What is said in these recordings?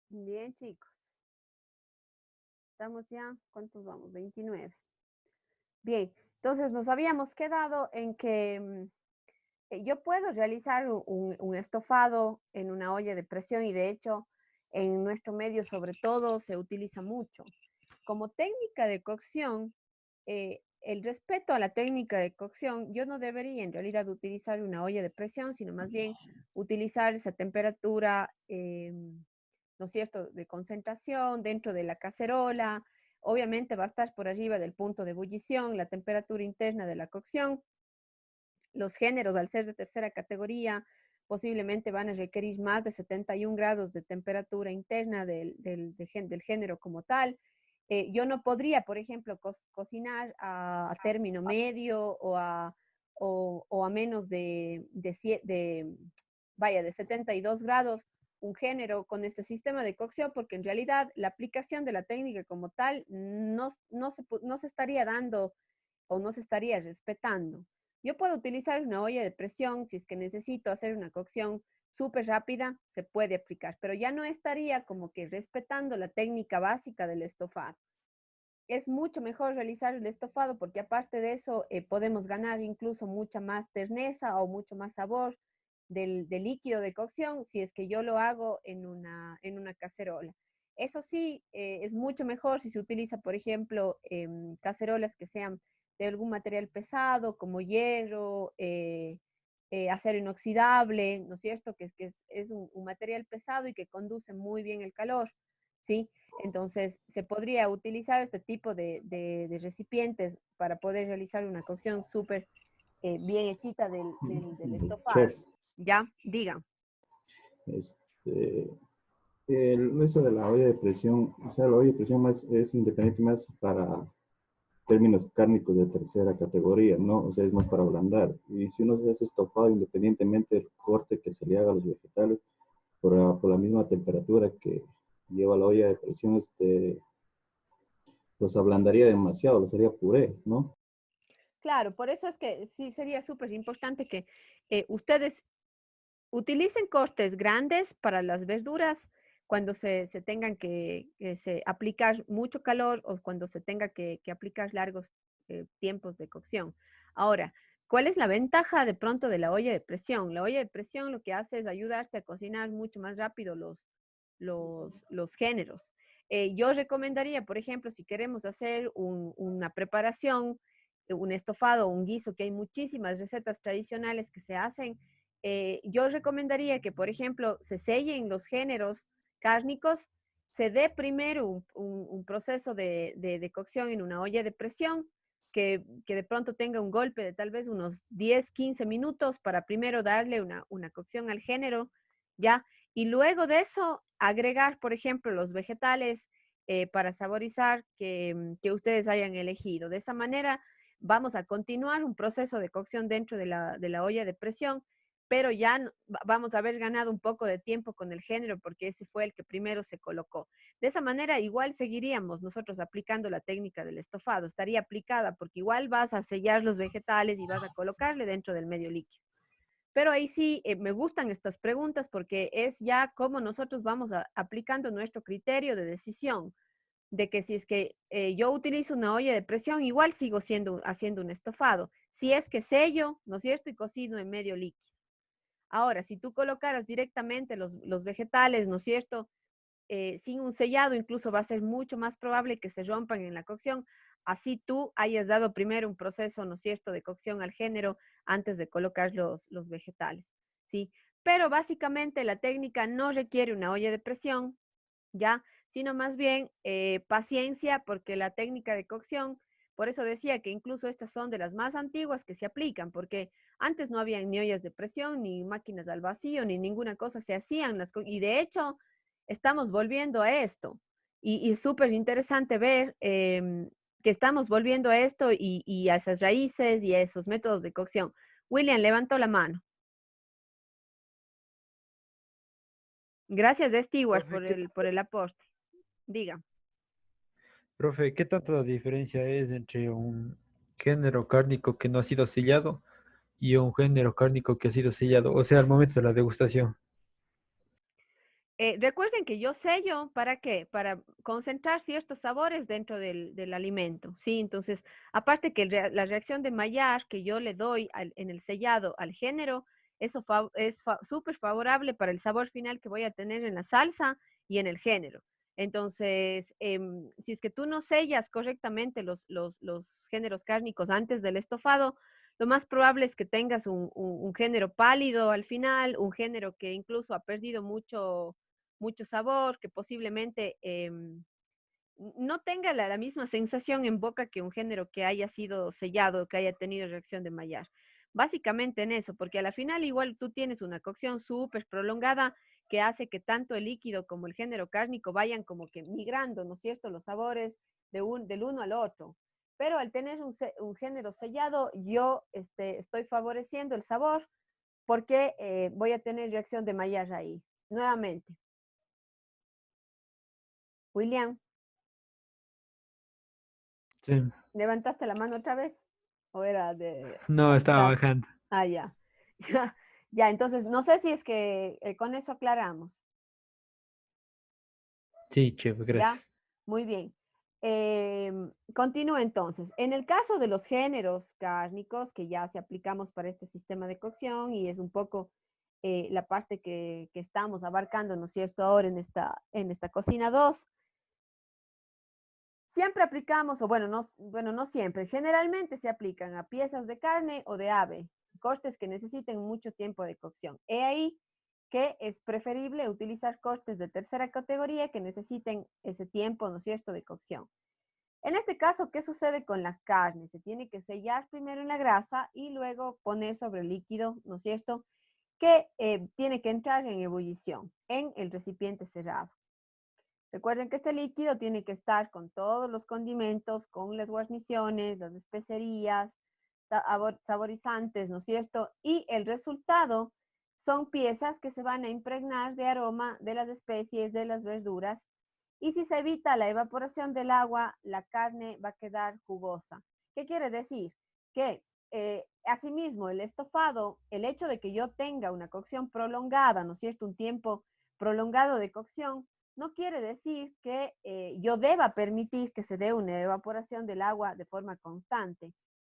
Bien, chicos. Estamos ya, ¿cuántos vamos? 29. Bien, entonces nos habíamos quedado en que yo puedo realizar un estofado en una olla de presión y de hecho en nuestro medio sobre todo se utiliza mucho. Como técnica de cocción, el respeto a la técnica de cocción, yo no debería en realidad utilizar una olla de presión, sino más bien utilizar esa temperatura, ¿no es cierto?, de concentración dentro de la cacerola. Obviamente va a estar por arriba del punto de ebullición, la temperatura interna de la cocción. Los géneros, al ser de tercera categoría, posiblemente van a requerir más de 71 grados de temperatura interna del género como tal. Yo no podría, por ejemplo, cocinar a término medio o a menos vaya, de 72 grados un género con este sistema de cocción, porque en realidad la aplicación de la técnica como tal no se estaría dando o no se estaría respetando. Yo puedo utilizar una olla de presión si es que necesito hacer una cocción súper rápida, se puede aplicar, pero ya no estaría como que respetando la técnica básica del estofado. Es mucho mejor realizar el estofado porque aparte de eso podemos ganar incluso mucha más terneza o mucho más sabor del líquido de cocción si es que yo lo hago en una cacerola. Eso sí, es mucho mejor si se utiliza, por ejemplo, cacerolas que sean de algún material pesado como hierro, acero inoxidable, ¿no es cierto? Que es un material pesado y que conduce muy bien el calor, ¿sí? Entonces, se podría utilizar este tipo de recipientes para poder realizar una cocción súper bien hechita del estofado. Chef, ¿Ya? Diga. este, eso de la olla de presión, o sea, la olla de presión más, es independiente más para términos cárnicos de tercera categoría, ¿no? O sea, es más para ablandar. Y si uno se hace estofado, independientemente del corte que se le haga a los vegetales, por la misma temperatura que lleva la olla de presión, los ablandaría demasiado, los haría puré, ¿no? Claro, por eso es que sí sería súper importante que ustedes utilicen cortes grandes para las verduras cuando se tengan que se aplicar mucho calor o cuando se tenga que aplicar largos tiempos de cocción. Ahora, ¿cuál es la ventaja de pronto de la olla de presión? La olla de presión lo que hace es ayudarte a cocinar mucho más rápido los géneros. Yo recomendaría, por ejemplo, si queremos hacer una preparación, un estofado, un guiso, que hay muchísimas recetas tradicionales que se hacen, yo recomendaría que, por ejemplo, se sellen los géneros cárnicos, se dé primero un proceso de cocción en una olla de presión, que de pronto tenga un golpe de tal vez unos 10, 15 minutos para primero darle una cocción al género, ¿ya? Y luego de eso, agregar, por ejemplo, los vegetales para saborizar que ustedes hayan elegido. De esa manera, vamos a continuar un proceso de cocción dentro de la olla de presión, pero ya vamos a haber ganado un poco de tiempo con el género porque ese fue el que primero se colocó. De esa manera, igual seguiríamos nosotros aplicando la técnica del estofado, estaría aplicada porque igual vas a sellar los vegetales y vas a colocarle dentro del medio líquido. Pero ahí sí me gustan estas preguntas porque es ya cómo nosotros vamos aplicando nuestro criterio de decisión de que si es que yo utilizo una olla de presión, igual sigo haciendo un estofado. Si es que sello, ¿no es cierto? Y cocino en medio líquido. Ahora, si tú colocaras directamente los vegetales, ¿no es cierto? Sin un sellado, incluso va a ser mucho más probable que se rompan en la cocción. Así tú hayas dado primero un proceso, ¿no es cierto?, de cocción al género antes de colocar los vegetales, ¿sí? Pero básicamente la técnica no requiere una olla de presión, ¿ya? Sino más bien paciencia, porque la técnica de cocción, por eso decía que incluso estas son de las más antiguas que se aplican, porque antes no había ni ollas de presión, ni máquinas al vacío, ni ninguna cosa se hacían. Y de hecho, estamos volviendo a esto. Y es súper interesante ver que estamos volviendo a esto y a esas raíces y a esos métodos de cocción. William, levantó la mano. Gracias, Stewart, Profe, por el aporte. Diga. profe, ¿qué tanta diferencia es entre un género cárnico que no ha sido sellado y un género cárnico que ha sido sellado, o sea, al momento de la degustación. Recuerden que yo sello, ¿para qué? Para concentrar ciertos sabores dentro del alimento, ¿sí? Entonces, aparte que la reacción de Maillard que yo le doy en el sellado al género, eso es súper favorable para el sabor final que voy a tener en la salsa y en el género. Entonces, si es que tú no sellas correctamente los géneros cárnicos antes del estofado, lo más probable es que tengas un género pálido al final, un género que incluso ha perdido mucho sabor, que posiblemente no tenga la misma sensación en boca que un género que haya sido sellado, que haya tenido reacción de Maillard. Básicamente en eso, porque a la final igual tú tienes una cocción súper prolongada que hace que tanto el líquido como el género cárnico vayan como que migrando, ¿no es cierto?, los sabores del uno al otro. Pero al tener un género sellado, yo estoy favoreciendo el sabor porque voy a tener reacción de Maillard ahí. Nuevamente, William, Sí. ¿levantaste la mano otra vez? ¿O era de No, estaba apurar? bajando. Ah, ya. Ya, ya, entonces, no sé si es que con eso aclaramos. Sí, chef, ¿Ya? gracias. Muy bien. Continúo entonces. En el caso de los géneros cárnicos, que ya se aplicamos para este sistema de cocción y es un poco la parte que estamos abarcando, ¿no es cierto?, ahora en esta cocina 2. Siempre aplicamos, o bueno, no siempre, generalmente se aplican a piezas de carne o de ave, cortes que necesiten mucho tiempo de cocción. He ahí que es preferible utilizar cortes de tercera categoría que necesiten ese tiempo, ¿no es cierto?, de cocción. En este caso, ¿qué sucede con la carne? Se tiene que sellar primero en la grasa y luego poner sobre el líquido, ¿no es cierto?, que tiene que entrar en ebullición en el recipiente cerrado. Recuerden que este líquido tiene que estar con todos los condimentos, con las guarniciones, las especerías, saborizantes, ¿no es cierto? Y el resultado son piezas que se van a impregnar de aroma de las especies, de las verduras. Y si se evita la evaporación del agua, la carne va a quedar jugosa. ¿Qué quiere decir? Que asimismo el estofado, el hecho de que yo tenga una cocción prolongada, ¿no es cierto? Un tiempo prolongado de cocción, no quiere decir que yo deba permitir que se dé una evaporación del agua de forma constante.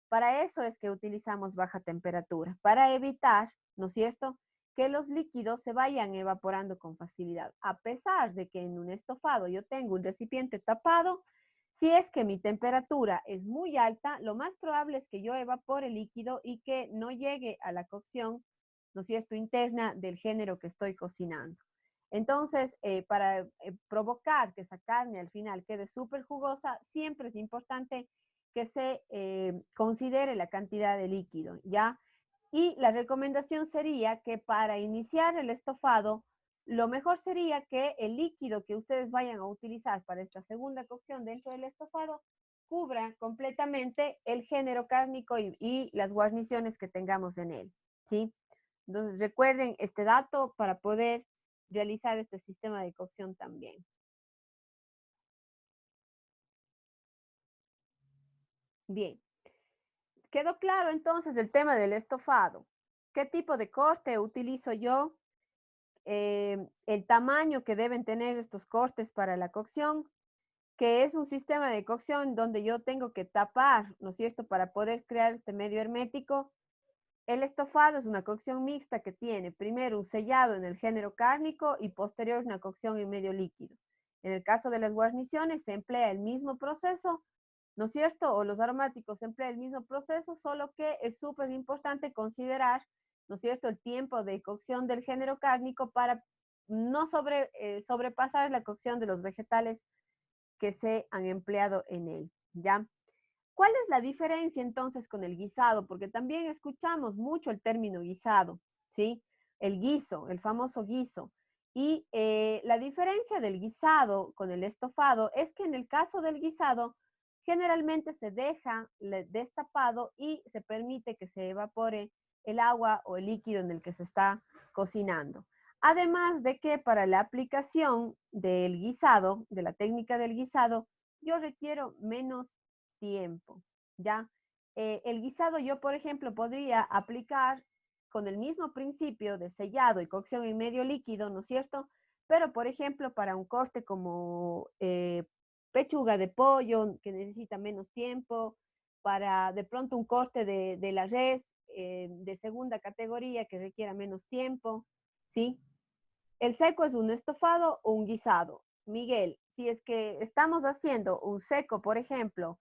Para eso es que utilizamos baja temperatura, para evitar, ¿no es cierto?, que los líquidos se vayan evaporando con facilidad. A pesar de que en un estofado yo tengo un recipiente tapado, si es que mi temperatura es muy alta, lo más probable es que yo evapore el líquido y que no llegue a la cocción, ¿no es cierto?, interna del género que estoy cocinando. Entonces, para provocar que esa carne al final quede súper jugosa, siempre es importante que se considere la cantidad de líquido, ¿ya? Y la recomendación sería que para iniciar el estofado, lo mejor sería que el líquido que ustedes vayan a utilizar para esta segunda cocción dentro del estofado cubra completamente el género cárnico y las guarniciones que tengamos en él, ¿sí? Entonces, recuerden este dato para poder realizar este sistema de cocción también. Bien, quedó claro entonces el tema del estofado. ¿Qué tipo de corte utilizo yo? El tamaño que deben tener estos cortes para la cocción, que es un sistema de cocción donde yo tengo que tapar, ¿no es cierto?, para poder crear este medio hermético. El estofado es una cocción mixta que tiene primero un sellado en el género cárnico y posterior una cocción en medio líquido. En el caso de las guarniciones se emplea el mismo proceso, ¿no es cierto? O los aromáticos se emplea el mismo proceso, solo que es súper importante considerar, ¿no es cierto?, el tiempo de cocción del género cárnico para no sobrepasar la cocción de los vegetales que se han empleado en él, ¿ya? ¿Cuál es la diferencia entonces con el guisado? Porque también escuchamos mucho el término guisado, ¿sí? El guiso, el famoso guiso. Y la diferencia del guisado con el estofado es que en el caso del guisado, generalmente se deja destapado y se permite que se evapore el agua o el líquido en el que se está cocinando. Además de que para la aplicación del guisado, de la técnica del guisado, yo requiero menos tiempo, ¿ya? el guisado yo, por ejemplo, podría aplicar con el mismo principio de sellado y cocción en medio líquido, ¿no es cierto? Pero, por ejemplo, para un corte como pechuga de pollo, que necesita menos tiempo, para de pronto un corte de la res de segunda categoría que requiera menos tiempo, ¿sí? El seco es un estofado o un guisado. Miguel, si es que estamos haciendo un seco, por ejemplo,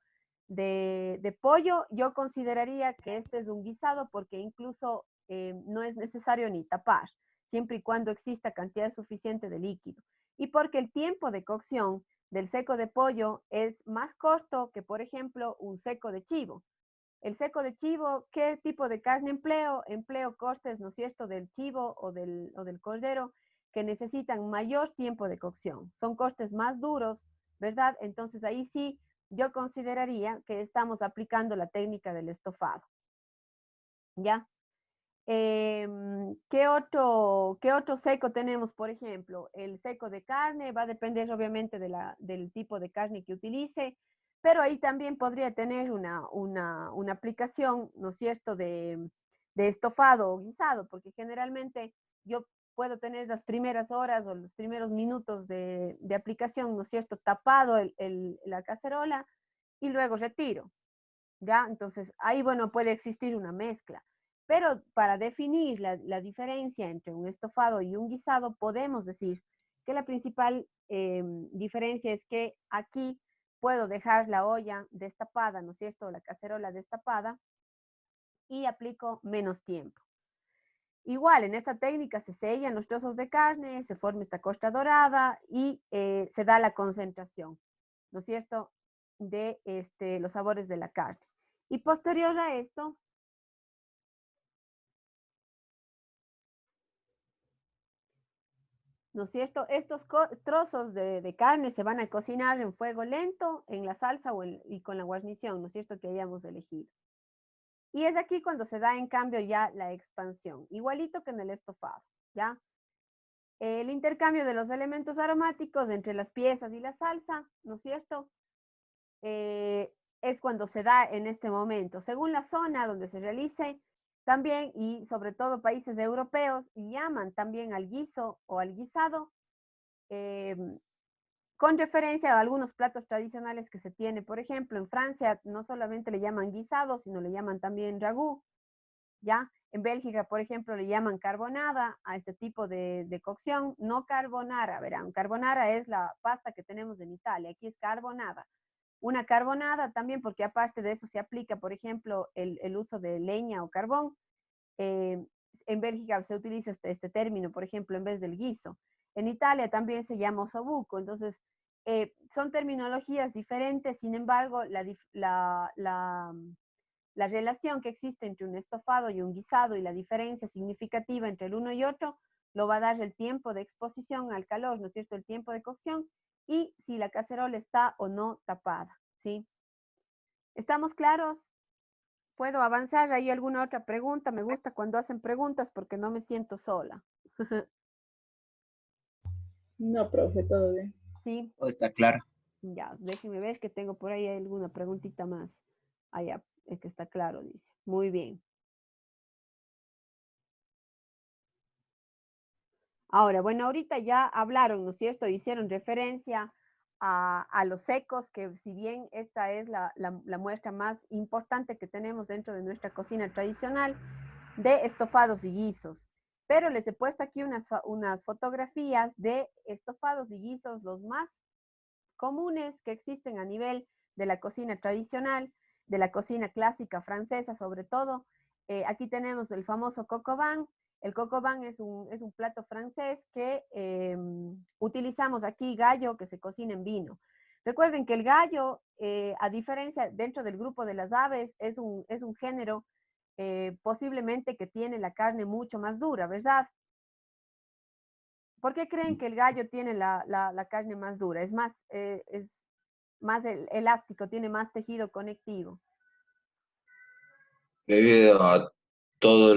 de pollo, yo consideraría que este es un guisado porque incluso no es necesario ni tapar, siempre y cuando exista cantidad suficiente de líquido. Y porque el tiempo de cocción del seco de pollo es más corto que, por ejemplo, un seco de chivo. El seco de chivo, ¿qué tipo de carne empleo? Empleo cortes, ¿no es cierto?, del chivo o del cordero que necesitan mayor tiempo de cocción. Son cortes más duros, ¿verdad? Entonces ahí sí yo consideraría que estamos aplicando la técnica del estofado. ¿Ya? ¿Qué otro seco tenemos, por ejemplo? El seco de carne va a depender obviamente del tipo de carne que utilice, pero ahí también podría tener una aplicación, ¿no es cierto?, de estofado o guisado, porque generalmente yo puedo tener las primeras horas o los primeros minutos de aplicación, ¿no es cierto?, tapado la cacerola y luego retiro, ¿ya? Entonces ahí, bueno, puede existir una mezcla. Pero para definir la diferencia entre un estofado y un guisado, podemos decir que la principal diferencia es que aquí puedo dejar la olla destapada, ¿no es cierto?, la cacerola destapada y aplico menos tiempo. Igual, en esta técnica se sellan los trozos de carne, se forma esta costra dorada y se da la concentración, ¿no es cierto?, de los sabores de la carne. Y posterior a esto, ¿no es cierto? Estos trozos de carne se van a cocinar en fuego lento, en la salsa y con la guarnición, ¿no es cierto?, que hayamos elegido. Y es aquí cuando se da, en cambio, ya la expansión, igualito que en el estofado, ¿ya? El intercambio de los elementos aromáticos entre las piezas y la salsa, ¿no es cierto?, es cuando se da en este momento. Según la zona donde se realice, también, y sobre todo países europeos, llaman también al guiso o al guisado, eh, con referencia a algunos platos tradicionales que se tiene. Por ejemplo, en Francia no solamente le llaman guisado, sino le llaman también ragout, ¿ya? En Bélgica, por ejemplo, le llaman carbonada a este tipo de cocción, no carbonara, verán, carbonara es la pasta que tenemos en Italia, aquí es carbonada. Una carbonada también, porque aparte de eso se aplica, por ejemplo, el uso de leña o carbón. Eh, en Bélgica se utiliza este término, por ejemplo, en vez del guiso. En Italia también se llama osobuco. Entonces, son terminologías diferentes, sin embargo, la relación que existe entre un estofado y un guisado y la diferencia significativa entre el uno y otro lo va a dar el tiempo de exposición al calor, ¿no es cierto?, el tiempo de cocción y si la cacerola está o no tapada, ¿sí? ¿Estamos claros? ¿Puedo avanzar? ¿Hay alguna otra pregunta? Me gusta cuando hacen preguntas porque no me siento sola. No, profe, todo bien. Sí, Todo está claro. ya, déjenme ver que tengo por ahí alguna preguntita más. Ah, ya, es que está claro, dice. Muy bien. Ahora, bueno, ahorita ya hablaron, ¿no es cierto? Hicieron referencia a los secos, que si bien esta es la muestra más importante que tenemos dentro de nuestra cocina tradicional, de estofados y guisos. Pero les he puesto aquí unas fotografías de estofados y guisos, los más comunes que existen a nivel de la cocina tradicional, de la cocina clásica francesa sobre todo. Aquí tenemos el famoso coq au vin. El coq au vin es un plato francés que utilizamos aquí, gallo que se cocina en vino. Recuerden que el gallo, a diferencia dentro del grupo de las aves, es un género posiblemente que tiene la carne mucho más dura, ¿verdad? ¿Por qué creen que el gallo tiene la carne más dura? Es más elástico, tiene más tejido conectivo. Debido a todo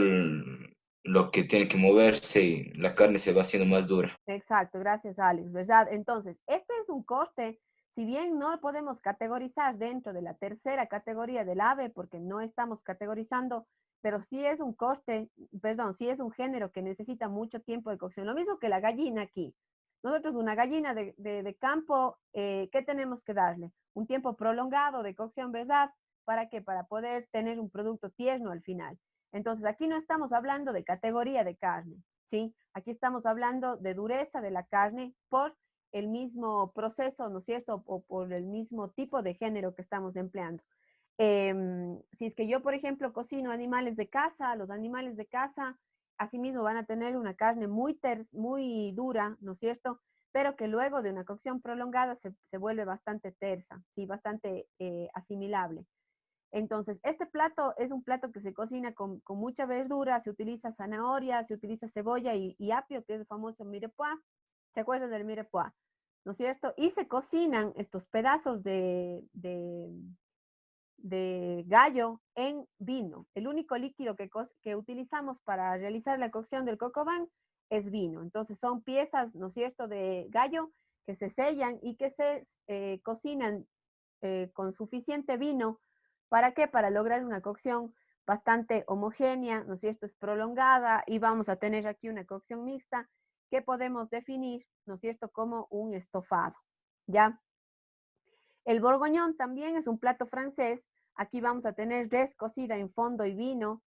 lo que tiene que moverse y la carne se va haciendo más dura. Exacto, gracias Alex, ¿verdad? Entonces, este es un corte, si bien no podemos categorizar dentro de la tercera categoría del ave, porque no estamos categorizando, pero sí es un coste, perdón, sí es un género que necesita mucho tiempo de cocción. Lo mismo que la gallina aquí. Nosotros una gallina de campo, ¿qué tenemos que darle? Un tiempo prolongado de cocción, ¿verdad? ¿Para qué? Para poder tener un producto tierno al final. Entonces, aquí no estamos hablando de categoría de carne, ¿sí? Aquí estamos hablando de dureza de la carne por el mismo proceso, ¿no es cierto? O por el mismo tipo de género que estamos empleando. Si es que yo, por ejemplo, cocino animales de casa, los animales de casa asimismo van a tener una carne muy dura, ¿no es cierto? Pero que luego de una cocción prolongada se vuelve bastante tersa, ¿sí? Bastante asimilable. Entonces, este plato es un plato que se cocina con mucha verdura, se utiliza zanahoria, se utiliza cebolla y apio, que es el famoso mirepoix. ¿Se acuerdan del mirepoix? ¿No es cierto? Y se cocinan estos pedazos de gallo en vino. El único líquido que utilizamos para realizar la cocción del coq au vin es vino. Entonces son piezas, ¿no es cierto?, de gallo que se sellan y que se cocinan con suficiente vino. ¿Para qué? Para lograr una cocción bastante homogénea, ¿no es cierto?, es prolongada y vamos a tener aquí una cocción mixta que podemos definir, ¿no es cierto?, como un estofado, ¿ya? El borgoñón también es un plato francés. Aquí vamos a tener res cocida en fondo y vino.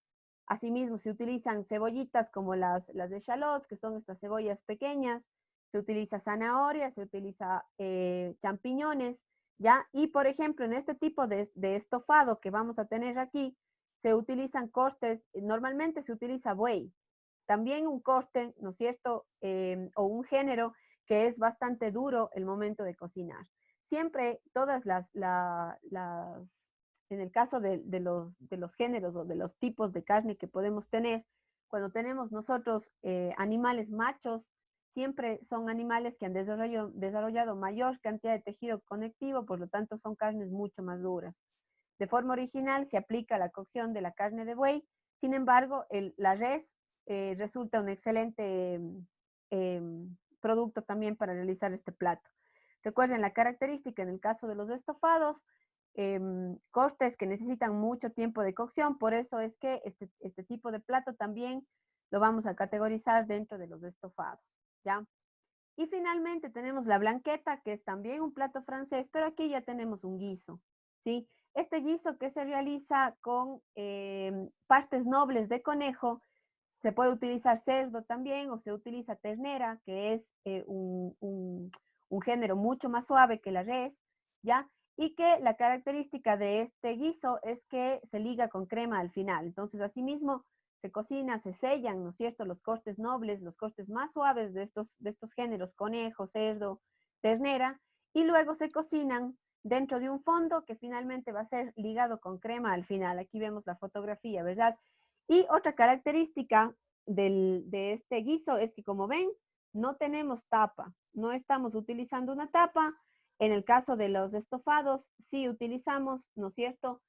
Asimismo, se utilizan cebollitas como las de shallots, que son estas cebollas pequeñas. Se utiliza zanahoria, se utiliza champiñones, ¿ya? Y, por ejemplo, en este tipo de estofado que vamos a tener aquí, se utilizan cortes, normalmente se utiliza buey. También un corte, ¿no es cierto?, o un género que es bastante duro el momento de cocinar. Siempre todas en el caso de los géneros o de los tipos de carne que podemos tener, cuando tenemos nosotros animales machos, siempre son animales que han desarrollado mayor cantidad de tejido conectivo, por lo tanto son carnes mucho más duras. De forma original se aplica la cocción de la carne de buey, sin embargo, la res resulta un excelente producto también para realizar este plato. Recuerden la característica en el caso de los estofados, cortes que necesitan mucho tiempo de cocción, por eso es que este tipo de plato también lo vamos a categorizar dentro de los estofados, ¿ya? Y finalmente tenemos la blanqueta, que es también un plato francés, pero aquí ya tenemos un guiso, ¿sí? Este guiso que se realiza con partes nobles de conejo, se puede utilizar cerdo también o se utiliza ternera, que es un género mucho más suave que la res, ¿ya? Y que la característica de este guiso es que se liga con crema al final. Entonces, asimismo, se cocina, se sellan, ¿no es cierto?, los cortes nobles, los cortes más suaves de estos géneros, conejo, cerdo, ternera, y luego se cocinan dentro de un fondo que finalmente va a ser ligado con crema al final. Aquí vemos la fotografía, ¿verdad? Y otra característica de este guiso es que, como ven, no tenemos tapa, no estamos utilizando una tapa. En el caso de los estofados, sí utilizamos, ¿no es cierto?,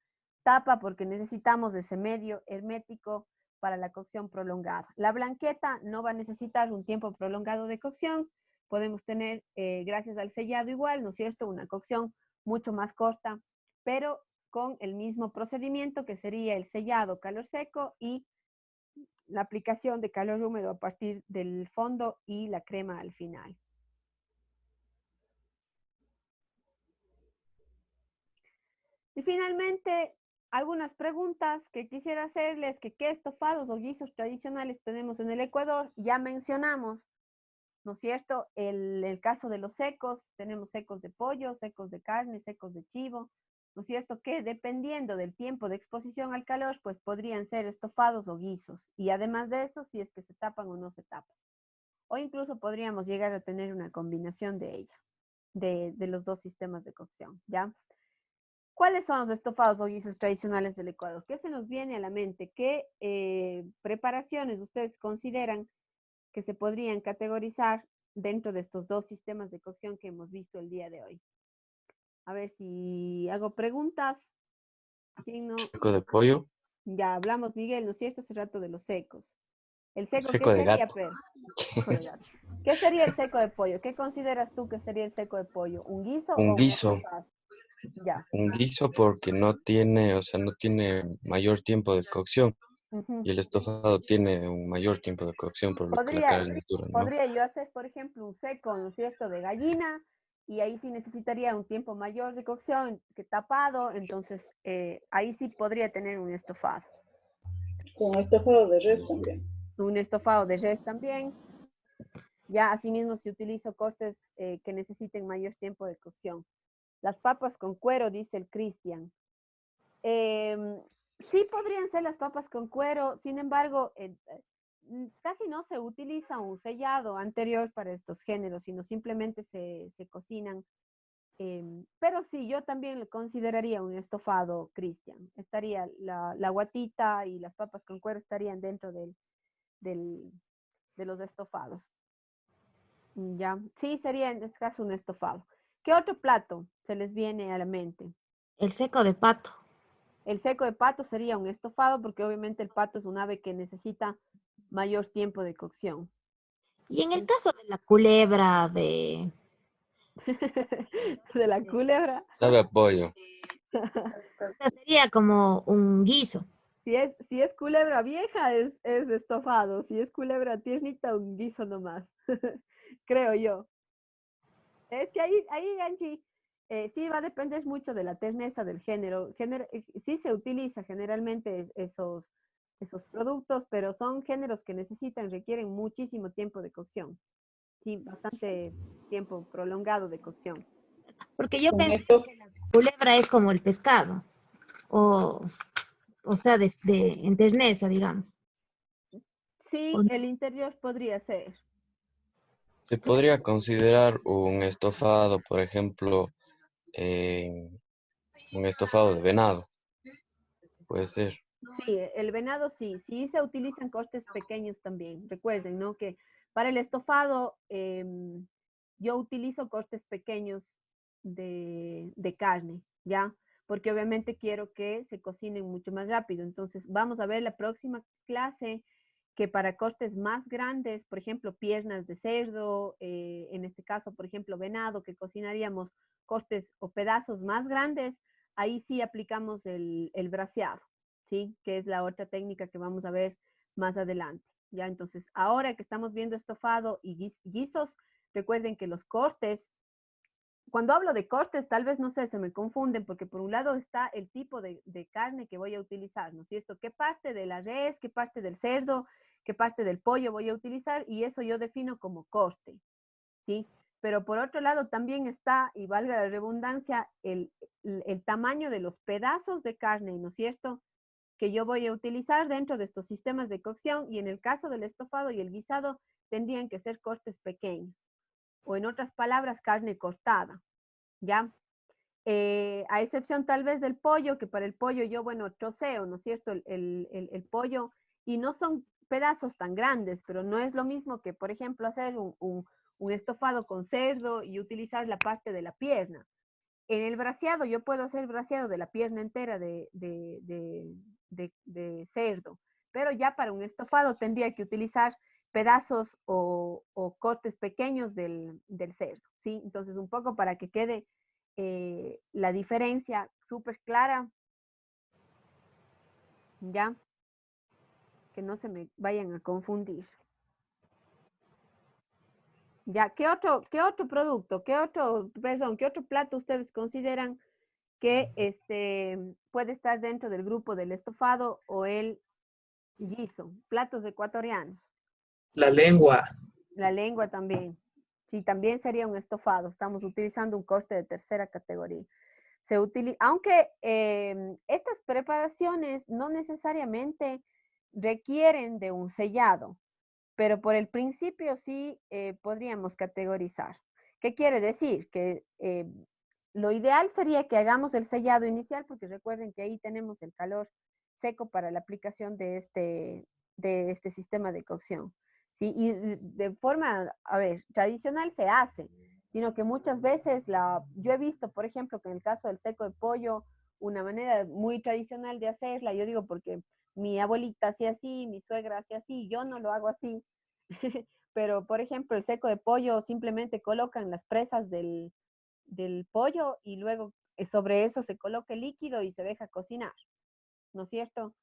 tapa porque necesitamos ese medio hermético para la cocción prolongada. La blanqueta no va a necesitar un tiempo prolongado de cocción. Podemos tener, gracias al sellado igual, ¿no es cierto?, una cocción mucho más corta, pero con el mismo procedimiento que sería el sellado calor seco y la aplicación de calor húmedo a partir del fondo y la crema al final. Y finalmente, algunas preguntas que quisiera hacerles, que qué estofados o guisos tradicionales tenemos en el Ecuador. Ya mencionamos, ¿no es cierto?, el caso de los secos. Tenemos secos de pollo, secos de carne, secos de chivo, ¿no es cierto?, que dependiendo del tiempo de exposición al calor, pues podrían ser estofados o guisos. Y además de eso, si es que se tapan o no se tapan. O incluso podríamos llegar a tener una combinación de ella, de los dos sistemas de cocción, ¿ya? ¿Cuáles son los estofados o guisos tradicionales del Ecuador? ¿Qué se nos viene a la mente? ¿Qué preparaciones ustedes consideran que se podrían categorizar dentro de estos dos sistemas de cocción que hemos visto el día de hoy? A ver si hago preguntas. ¿Quién no? Seco de pollo, Ya hablamos, Miguel, ¿no es cierto? Hace rato de los secos. ¿El seco qué seco de sería, gato. Pedro? Seco de gato. ¿Qué sería el seco de pollo? ¿Qué consideras tú que sería el seco de pollo? ¿Un guiso Un o un guiso, estofado? Ya. un guiso porque no tiene, o sea, no tiene mayor tiempo de cocción. Ujú. Y el estofado tiene un mayor tiempo de cocción por lo que la Podría, carne es dura, ¿no? podría yo hacer, por ejemplo, un seco, ¿no es cierto?, de gallina, y ahí sí necesitaría un tiempo mayor de cocción que tapado, entonces ahí sí podría tener un estofado. Con estofado de res también. Un estofado de res también. Ya asimismo si utilizo cortes que necesiten mayor tiempo de cocción. Las papas con cuero, dice el Cristian. Sí podrían ser las papas con cuero, sin embargo, casi no se utiliza un sellado anterior para estos géneros, sino simplemente se cocinan. Pero sí, yo también lo consideraría un estofado, Cristian. Estaría la guatita y las papas con cuero estarían dentro de los estofados. Ya, sí, sería en este caso un estofado. ¿Qué otro plato se les viene a la mente? El seco de pato. El seco de pato sería un estofado porque obviamente el pato es un ave que necesita mayor tiempo de cocción. Y en el caso de la culebra, de De la culebra. Sabe a pollo. esta sería como un guiso. Si es culebra vieja, es estofado. Si es culebra tiernita, un guiso nomás. Creo yo. Es que ahí Angie, sí va a depender mucho de la terneza del género. Sí se utiliza generalmente esos productos, pero son géneros que requieren muchísimo tiempo de cocción. Sí, bastante tiempo prolongado de cocción. Porque yo Con pensé esto, que la culebra es como el pescado, o, o sea, en terneza, digamos. Sí, O no. el interior podría ser. Se podría considerar un estofado, por ejemplo, un estofado de venado. Puede ser. Sí, el venado sí, sí se utilizan cortes pequeños también. Recuerden, ¿no? Que para el estofado yo utilizo cortes pequeños de carne, ¿ya? Porque obviamente quiero que se cocinen mucho más rápido. Entonces, vamos a ver la próxima clase que para cortes más grandes, por ejemplo, piernas de cerdo, en este caso, por ejemplo, venado, que cocinaríamos cortes o pedazos más grandes, ahí sí aplicamos el braseado. ¿Sí? Que es la otra técnica que vamos a ver más adelante. Ya, entonces, ahora que estamos viendo estofado y guisos, recuerden que los cortes, cuando hablo de cortes, tal vez, no sé, se me confunden, porque por un lado está el tipo de carne que voy a utilizar, ¿no es cierto? ¿Qué parte de la res, qué parte del cerdo, qué parte del pollo voy a utilizar? Y eso yo defino como corte, ¿sí? Pero por otro lado también está, y valga la redundancia, el tamaño de los pedazos de carne, ¿no es cierto?, que yo voy a utilizar dentro de estos sistemas de cocción, y en el caso del estofado y el guisado tendrían que ser cortes pequeños, o en otras palabras, carne cortada, ¿ya? A excepción tal vez del pollo, que para el pollo yo, bueno, troceo, ¿no es cierto?, el pollo, y no son pedazos tan grandes, pero no es lo mismo que, por ejemplo, hacer un estofado con cerdo y utilizar la parte de la pierna. En el braseado, yo puedo hacer braseado de la pierna entera de cerdo, pero ya para un estofado tendría que utilizar pedazos o cortes pequeños del cerdo, ¿sí? Entonces, un poco para que quede la diferencia súper clara, ¿ya? Que no se me vayan a confundir. ¿Ya? Qué otro producto, qué otro plato ustedes consideran que puede estar dentro del grupo del estofado o el guiso? Platos ecuatorianos. La lengua. La lengua también. Sí, también sería un estofado. Estamos utilizando un corte de tercera categoría. Aunque estas preparaciones no necesariamente requieren de un sellado, pero por el principio sí podríamos categorizar. ¿Qué quiere decir? Que lo ideal sería que hagamos el sellado inicial, porque recuerden que ahí tenemos el calor seco para la aplicación de este sistema de cocción. ¿Sí? Y de forma, a ver, tradicional se hace, sino que muchas veces yo he visto, por ejemplo, que en el caso del seco de pollo, una manera muy tradicional de hacerla, yo digo porque mi abuelita hacía así, mi suegra hacía así, yo no lo hago así, pero por ejemplo el seco de pollo simplemente colocan las presas del pollo y luego sobre eso se coloca el líquido y se deja cocinar, ¿no es cierto?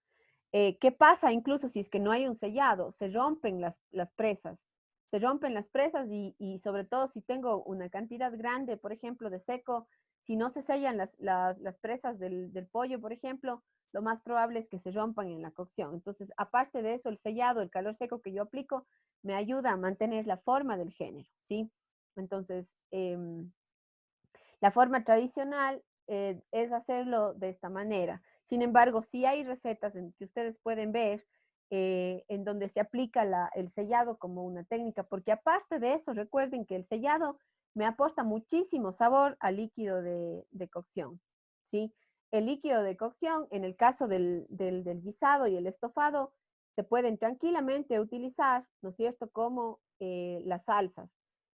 ¿Qué pasa incluso si es que no hay un sellado? Se rompen las presas. Se rompen las presas y sobre todo si tengo una cantidad grande, por ejemplo, de seco, si no se sellan las presas del pollo, por ejemplo, lo más probable es que se rompan en la cocción. Entonces, aparte de eso, el sellado, el calor seco que yo aplico, me ayuda a mantener la forma del género, ¿sí? Entonces, la forma tradicional es hacerlo de esta manera. Sin embargo, sí hay recetas en que ustedes pueden ver en donde se aplica el sellado como una técnica, porque aparte de eso, recuerden que el sellado me aporta muchísimo sabor al líquido de cocción, ¿sí? El líquido de cocción, en el caso del guisado y el estofado, se pueden tranquilamente utilizar, ¿no es cierto?, como las salsas.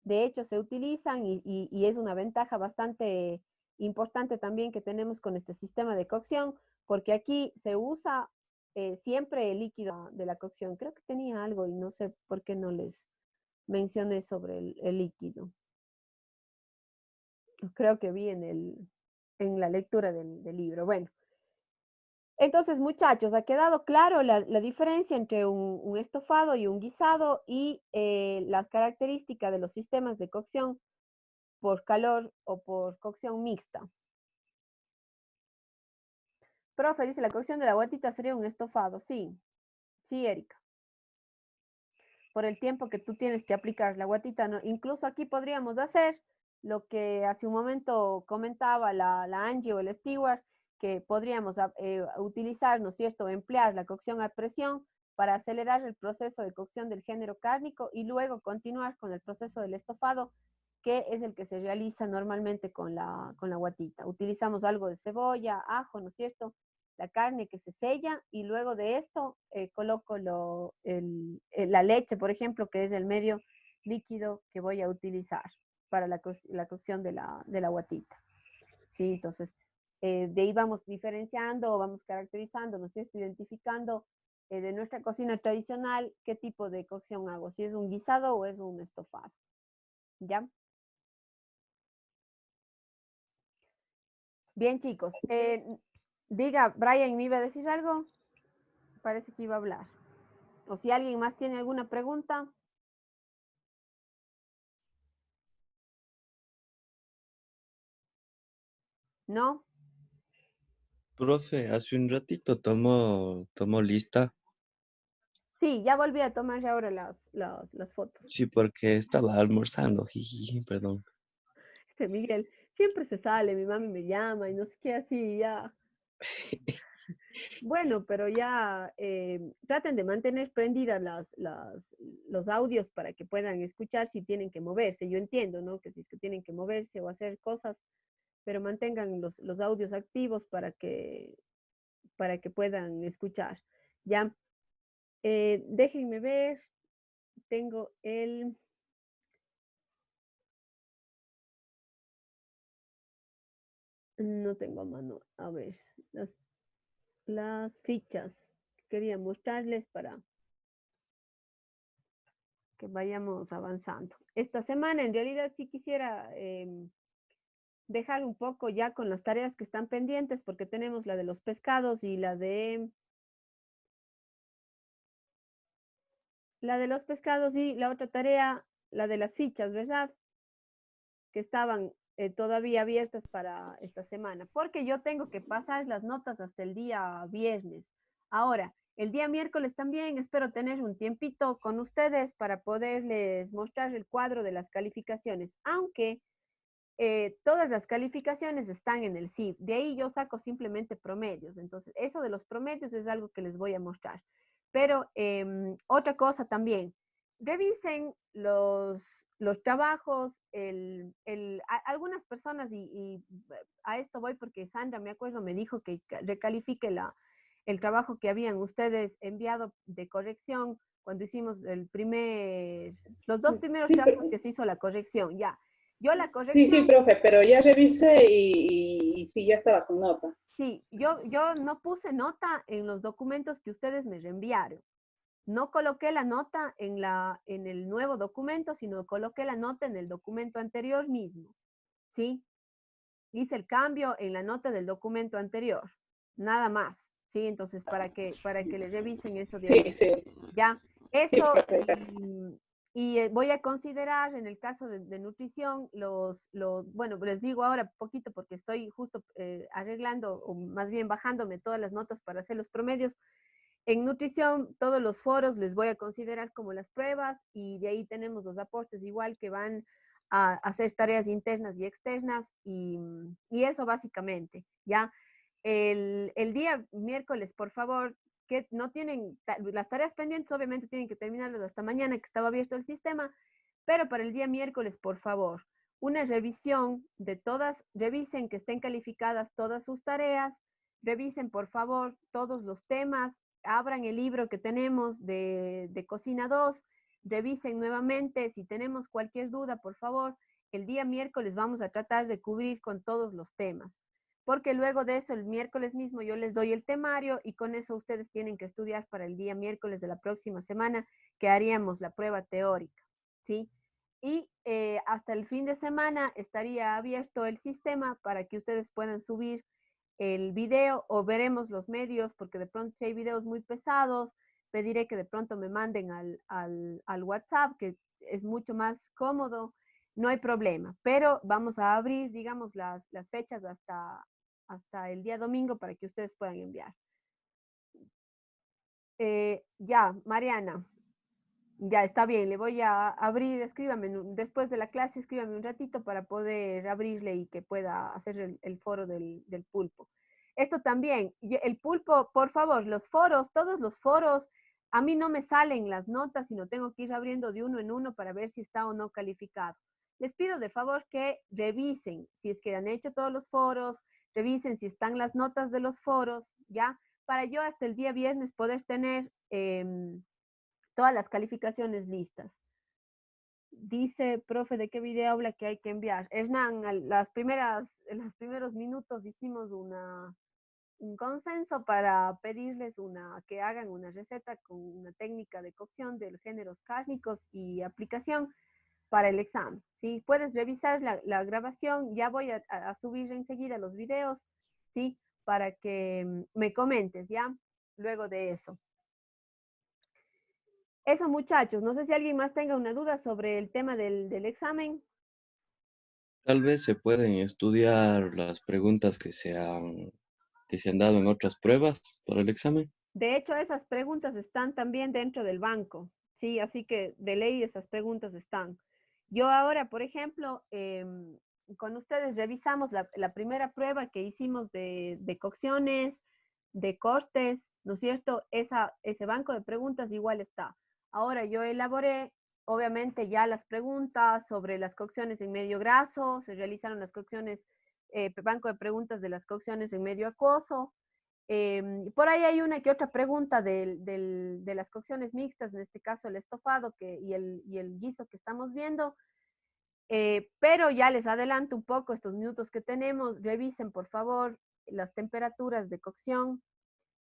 De hecho, se utilizan y es una ventaja bastante importante también que tenemos con este sistema de cocción, porque aquí se usa siempre el líquido de la cocción. Creo que tenía algo y no sé por qué no les mencioné sobre el líquido. Creo que vi en la lectura del libro. Bueno, entonces, muchachos, ¿ha quedado claro la diferencia entre un estofado y un guisado y las características de los sistemas de cocción por calor o por cocción mixta? Profe, dice, la cocción de la guatita sería un estofado. Sí, sí, Erika. Por el tiempo que tú tienes que aplicar la guatita, ¿no? Incluso aquí podríamos hacer lo que hace un momento comentaba la Angie o el Stewart, que podríamos utilizar, ¿no es cierto?, emplear la cocción a presión para acelerar el proceso de cocción del género cárnico y luego continuar con el proceso del estofado, que es el que se realiza normalmente con la guatita. Utilizamos algo de cebolla, ajo, ¿no es cierto?, la carne que se sella y luego de esto coloco la leche, por ejemplo, que es el medio líquido que voy a utilizar para la cocción de la guatita. ¿Sí? Entonces, de ahí vamos diferenciando, vamos caracterizando, ¿no es cierto?, identificando de nuestra cocina tradicional qué tipo de cocción hago, si es un guisado o es un estofado. ¿Ya? Bien, chicos. Diga, Brian, ¿me iba a decir algo? Parece que iba a hablar. O si alguien más tiene alguna pregunta. ¿No? Profe, hace un ratito tomó lista. Sí, ya volví a tomar ahora las fotos. Sí, porque estaba almorzando. Jiji, perdón. Miguel, siempre se sale, mi mami me llama y no sé qué así, ya. Bueno, pero ya traten de mantener prendidas los audios para que puedan escuchar si tienen que moverse. Yo entiendo, ¿no? Que si es que tienen que moverse o hacer cosas, pero mantengan los audios activos para que puedan escuchar. Ya, déjenme ver, tengo no tengo a mano, a ver, las fichas que quería mostrarles para que vayamos avanzando. Esta semana en realidad sí quisiera dejar un poco ya con las tareas que están pendientes porque tenemos la de los pescados y la de los pescados y la otra tarea, la de las fichas, ¿verdad? Que estaban todavía abiertas para esta semana, porque yo tengo que pasar las notas hasta el día viernes. Ahora, el día miércoles también espero tener un tiempito con ustedes para poderles mostrar el cuadro de las calificaciones, aunque todas las calificaciones están en el CIF. De ahí yo saco simplemente promedios. Entonces, eso de los promedios es algo que les voy a mostrar. Pero otra cosa también, revisen los trabajos, algunas personas, y a esto voy porque Sandra, me acuerdo, me dijo que recalifique el trabajo que habían ustedes enviado de corrección cuando hicimos los dos primeros Sí, trabajos pero, que se hizo la corrección, ya. Yo la sí, corrección, profe, pero ya revisé y sí, ya estaba con nota. sí, yo no puse nota en los documentos que ustedes me reenviaron. No coloqué la nota en el nuevo documento, sino coloqué la nota en el documento anterior mismo, ¿sí? Hice el cambio en la nota del documento anterior, nada más, ¿sí? Entonces, para que le revisen eso de ahí. Sí, sí, Ya, sí, eso, profe, gracias. voy a considerar en el caso de nutrición, bueno, les digo ahora poquito porque estoy justo arreglando, o más bien bajándome todas las notas para hacer los promedios. En nutrición, todos los foros les voy a considerar como las pruebas y de ahí tenemos los aportes igual que van a hacer tareas internas y externas y eso básicamente, ¿ya? El día miércoles, por favor, que no tienen, las tareas pendientes obviamente tienen que terminarlas hasta mañana que estaba abierto el sistema, pero para el día miércoles, por favor, una revisión de todas, revisen que estén calificadas todas sus tareas, revisen por favor todos los temas, abran el libro que tenemos de Cocina 2, revisen nuevamente, si tenemos cualquier duda, por favor, el día miércoles vamos a tratar de cubrir con todos los temas, porque luego de eso, el miércoles mismo yo les doy el temario y con eso ustedes tienen que estudiar para el día miércoles de la próxima semana que haríamos la prueba teórica, ¿sí? Y hasta el fin de semana estaría abierto el sistema para que ustedes puedan subir el video o veremos los medios, porque de pronto si hay videos muy pesados, pediré que de pronto me manden al WhatsApp, que es mucho más cómodo, no hay problema, pero vamos a abrir, digamos, las fechas hasta el día domingo para que ustedes puedan enviar. Ya, Mariana, ya está bien, le voy a abrir, escríbame, después de la clase, escríbame un ratito para poder abrirle y que pueda hacer el foro del pulpo. Esto también, el pulpo, por favor, los foros, todos los foros, a mí no me salen las notas, sino tengo que ir abriendo de uno en uno para ver si está o no calificado. Les pido de favor que revisen si es que han hecho todos los foros, revisen si están las notas de los foros, ¿ya? Para yo hasta el día viernes poder tener todas las calificaciones listas. Dice, profe, ¿de qué video habla que hay que enviar? Hernán, en los primeros minutos hicimos un consenso para pedirles que hagan una receta con una técnica de cocción de los géneros cárnicos y aplicación para el examen. ¿Sí? Puedes revisar la grabación, ya voy a subir enseguida los videos, ¿sí? Para que me comentes, ¿ya? Luego de eso. Eso, muchachos, no sé si alguien más tenga una duda sobre el tema del examen. Tal vez se pueden estudiar las preguntas que se han dado en otras pruebas para el examen. De hecho, esas preguntas están también dentro del banco, ¿sí? Así que de ley esas preguntas están. Yo ahora, por ejemplo, con ustedes revisamos la primera prueba que hicimos de cocciones, de costes, ¿no es cierto? Ese banco de preguntas igual está. Ahora yo elaboré, obviamente, ya las preguntas sobre las cocciones en medio graso, se realizaron las cocciones, banco de preguntas de las cocciones en medio acuoso. Por ahí hay una que otra pregunta de las cocciones mixtas, en este caso el estofado y el guiso que estamos viendo. Pero ya les adelanto un poco estos minutos que tenemos. Revisen, por favor, las temperaturas de cocción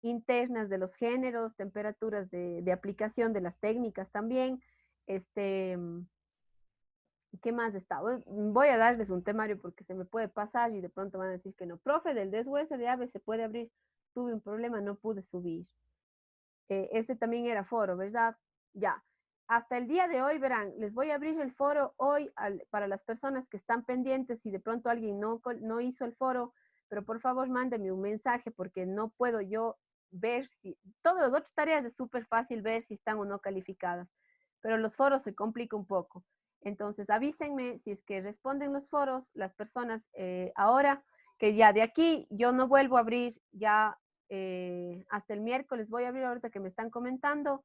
internas de los géneros, temperaturas de aplicación de las técnicas también. ¿Qué más está? Voy a darles un temario porque se me puede pasar y de pronto van a decir que no. Profe, del deshueso de ave se puede abrir. Tuve un problema, no pude subir. Ese también era foro, ¿verdad? Ya. Hasta el día de hoy, verán, les voy a abrir el foro hoy para las personas que están pendientes. Si de pronto alguien no hizo el foro, pero por favor mándeme un mensaje porque no puedo yo ver si... Todas las otras tareas es súper fácil ver si están o no calificadas, pero los foros se complica un poco. Entonces avísenme si es que responden los foros, las personas ahora, que ya de aquí yo no vuelvo a abrir ya hasta el miércoles, voy a abrir ahorita que me están comentando,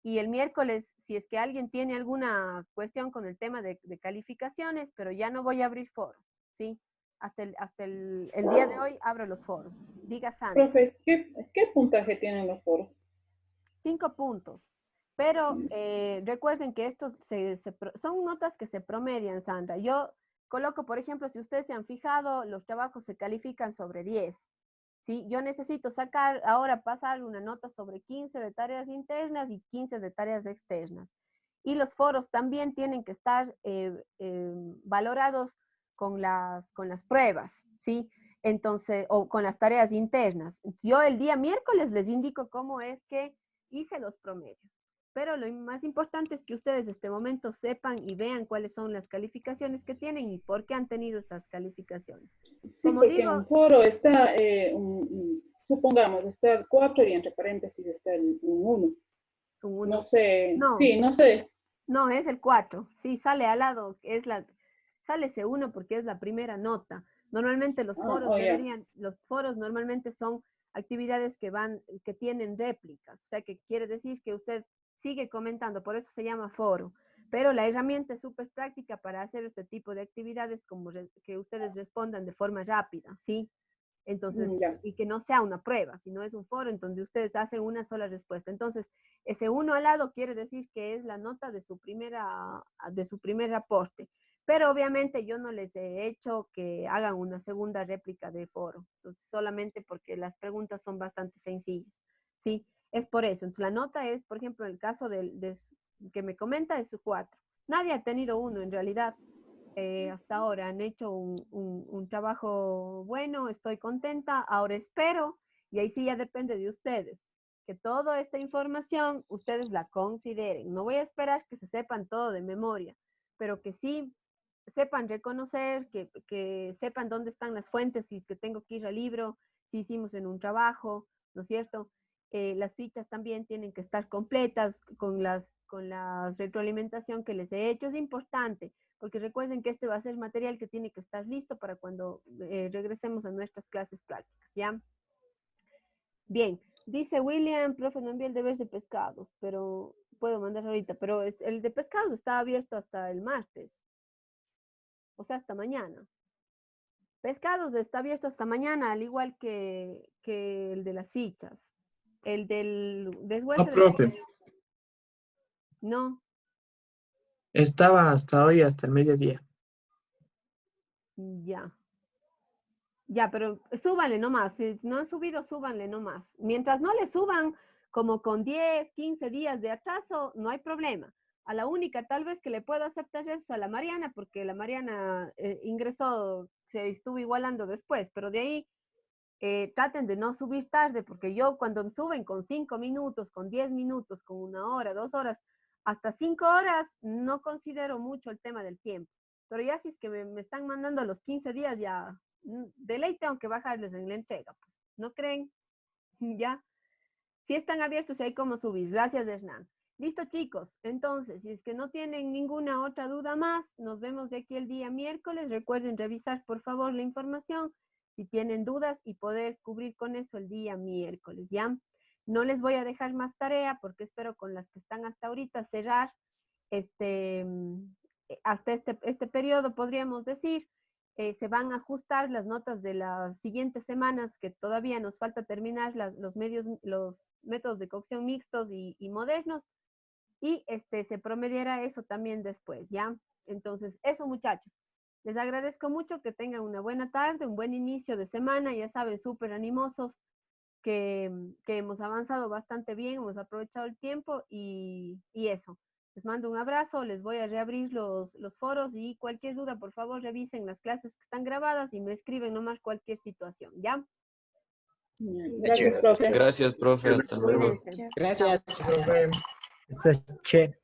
y el miércoles, si es que alguien tiene alguna cuestión con el tema de calificaciones, pero ya no voy a abrir foros, ¿sí? Hasta el día de hoy abro los foros. Diga, Sandra. Profe, ¿qué puntaje tienen los foros? 5 puntos. Pero recuerden que estos son notas que se promedian, Sandra. Yo coloco, por ejemplo, si ustedes se han fijado, los trabajos se califican sobre 10. ¿sí? Yo necesito sacar, ahora pasar una nota sobre 15 de tareas internas y 15 de tareas externas. Y los foros también tienen que estar valorados con las pruebas, ¿sí? Entonces, o con las tareas internas. Yo el día miércoles les indico cómo es que hice los promedios. Pero lo más importante es que ustedes en este momento sepan y vean cuáles son las calificaciones que tienen y por qué han tenido esas calificaciones. Sí, Como porque digo, en un foro está, supongamos, está el 4 y entre paréntesis está el 1. un No 1. sé, No, sí, no sé. no, es el 4. Sí, sale al lado, sale ese 1 porque es la primera nota. Normalmente los foros los foros normalmente son actividades que tienen réplicas, o sea, que quiere decir que usted sigue comentando, por eso se llama foro. Pero la herramienta es súper práctica para hacer este tipo de actividades, como que ustedes respondan de forma rápida, ¿sí? Entonces, y que no sea una prueba, sino es un foro en donde ustedes hacen una sola respuesta. Entonces, ese 1 al lado quiere decir que es la nota de su primer aporte. Pero obviamente yo no les he hecho que hagan una segunda réplica de foro, entonces, solamente porque las preguntas son bastante sencillas, ¿sí? Es por eso. Entonces, la nota es, por ejemplo, en el caso que me comenta, es 4. Nadie ha tenido 1 en realidad. Hasta ahora han hecho un trabajo bueno, estoy contenta, ahora espero, y ahí sí ya depende de ustedes, que toda esta información ustedes la consideren. No voy a esperar que se sepan todo de memoria, pero que sí sepan reconocer, que sepan dónde están las fuentes, y que tengo que ir al libro, si hicimos en un trabajo, ¿no es cierto? Las fichas también tienen que estar completas con la retroalimentación que les he hecho. Es importante, porque recuerden que este va a ser material que tiene que estar listo para cuando regresemos a nuestras clases prácticas, ¿ya? Bien, dice William, profe, no envié el deber de pescados, pero puedo mandar ahorita, pero el de pescados está abierto hasta el martes, o sea, hasta mañana. Pescados está abierto hasta mañana, al igual que el de las fichas. El del deshuese No, profe. No. Estaba hasta hoy, hasta el mediodía. Ya. Ya, pero súbanle nomás. Si no han subido, súbanle nomás. Mientras no le suban como con 10, 15 días de atraso, no hay problema. A la única tal vez que le puedo aceptar eso es a la Mariana, porque la Mariana ingresó, se estuvo igualando después, pero de ahí traten de no subir tarde, porque yo cuando suben con 5 minutos, con 10 minutos, con 1 hora, 2 horas, hasta 5 horas, no considero mucho el tema del tiempo. Pero ya si es que me están mandando a los 15 días, ya de ley tengo que bajarles en la entrega, pues, ¿no creen? Ya. Si están abiertos, hay cómo subir. Gracias, Hernán. Listo, chicos. Entonces, si es que no tienen ninguna otra duda más, nos vemos de aquí el día miércoles. Recuerden revisar, por favor, la información si tienen dudas y poder cubrir con eso el día miércoles, ¿ya? No les voy a dejar más tarea porque espero con las que están hasta ahorita cerrar hasta este periodo, podríamos decir. Se van a ajustar las notas de las siguientes semanas, que todavía nos falta terminar los métodos de cocción mixtos y modernos, y se promediará eso también después, ¿ya? Entonces, eso, muchachos. Les agradezco mucho, que tengan una buena tarde, un buen inicio de semana, ya saben, súper animosos, que hemos avanzado bastante bien, hemos aprovechado el tiempo y eso. Les mando un abrazo, les voy a reabrir los foros, y cualquier duda, por favor, revisen las clases que están grabadas y me escriben nomás cualquier situación, ¿ya? Gracias, profe. Gracias, profe. Hasta luego. Cuídense. Gracias. Profe. Che.